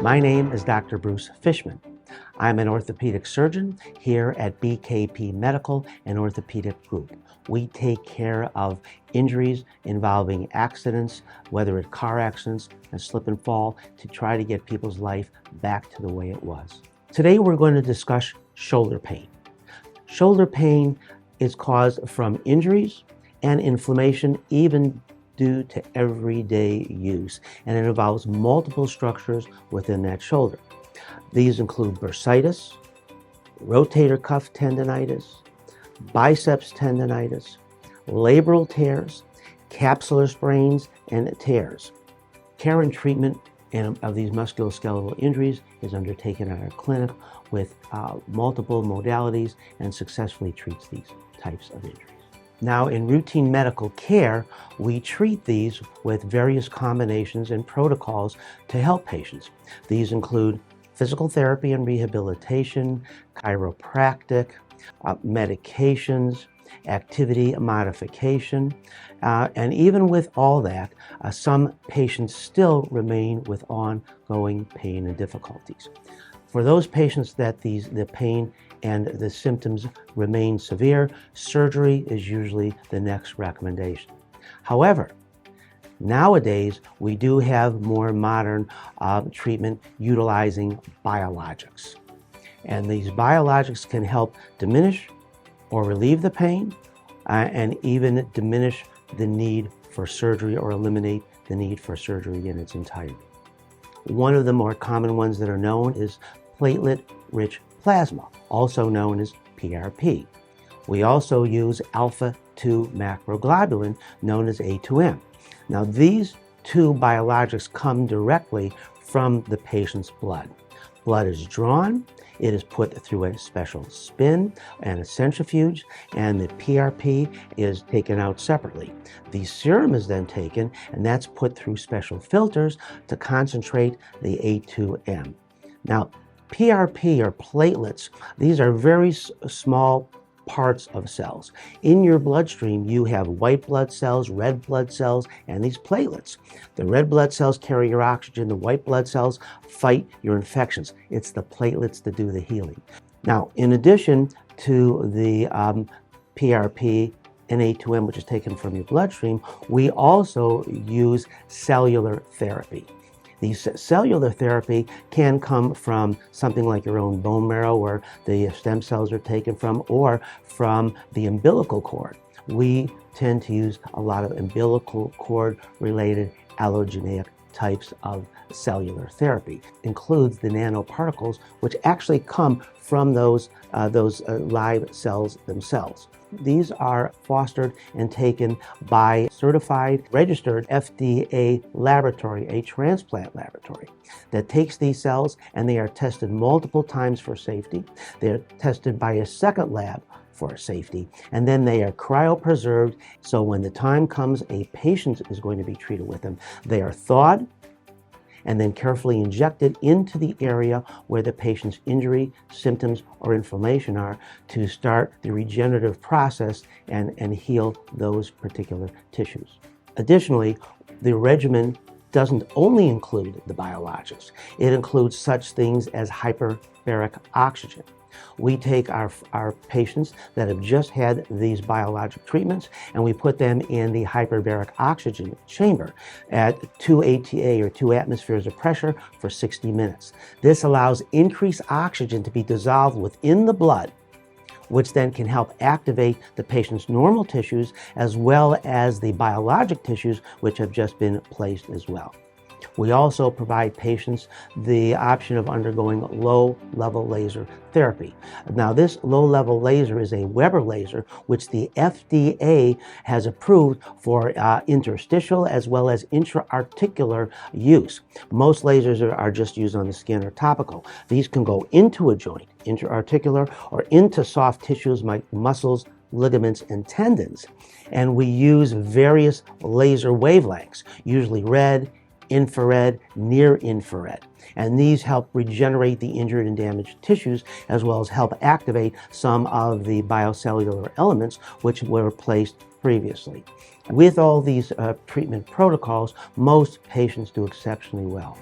My name is Dr. Bruce Fishman. I'm an orthopedic surgeon here at BKP Medical and Orthopedic Group. We take care of injuries involving accidents, whether it's car accidents and slip and fall, to try to get people's life back to the way it was. Today we're going to discuss shoulder pain. Shoulder pain is caused from injuries and inflammation, even due to everyday use, and it involves multiple structures within that shoulder. These include bursitis, rotator cuff tendonitis, biceps tendonitis, labral tears, capsular sprains, and tears. Care and treatment of these musculoskeletal injuries is undertaken at our clinic with multiple modalities and successfully treats these types of injuries. Now, in routine medical care, we treat these with various combinations and protocols to help patients. These include physical therapy and rehabilitation, chiropractic, medications, activity modification, and even with all that, some patients still remain with ongoing pain and difficulties. For those patients that the pain and the symptoms remain severe, surgery is usually the next recommendation. However, nowadays we do have more modern treatment utilizing biologics. And these biologics can help diminish or relieve the pain and even diminish the need for surgery or eliminate the need for surgery in its entirety. One of the more common ones that are known is platelet-rich plasma, also known as PRP. We also use alpha-2 macroglobulin, known as A2M. Now, these two biologics come directly from the patient's blood. Blood is drawn, it is put through a special spin and a centrifuge, and the PRP is taken out separately. The serum is then taken, and that's put through special filters to concentrate the A2M. Now, PRP, or platelets, these are very small parts of cells. In your bloodstream, you have white blood cells, red blood cells, and these platelets. The red blood cells carry your oxygen, the white blood cells fight your infections. It's the platelets that do the healing. Now, in addition to the PRP and A2M, which is taken from your bloodstream, we also use cellular therapy. These cellular therapy can come from something like your own bone marrow, where the stem cells are taken from, or from the umbilical cord. We tend to use a lot of umbilical cord related allogeneic types of cellular therapy. Includes the nanoparticles, which actually come from those live cells themselves. These are fostered and taken by certified, registered FDA laboratory, a transplant laboratory, that takes these cells and they are tested multiple times for safety. They're tested by a second lab for safety, and then they are cryopreserved, so when the time comes a patient is going to be treated with them, they are thawed and then carefully injected into the area where the patient's injury, symptoms, or inflammation are, to start the regenerative process and heal those particular tissues. Additionally, the regimen doesn't only include the biologics. It includes such things as hyperbaric oxygen. We take our patients that have just had these biologic treatments and we put them in the hyperbaric oxygen chamber at 2 ATA, or 2 atmospheres of pressure, for 60 minutes. This allows increased oxygen to be dissolved within the blood, which then can help activate the patient's normal tissues as well as the biologic tissues which have just been placed as well. We also provide patients the option of undergoing low-level laser therapy. Now, this low-level laser is a Weber laser, which the FDA has approved for interstitial as well as intra-articular use. Most lasers are just used on the skin or topical. These can go into a joint, intra-articular, or into soft tissues like muscles, ligaments, and tendons. And we use various laser wavelengths, usually red, infrared, near infrared. And these help regenerate the injured and damaged tissues, as well as help activate some of the biocellular elements which were placed previously. With all these treatment protocols, most patients do exceptionally well.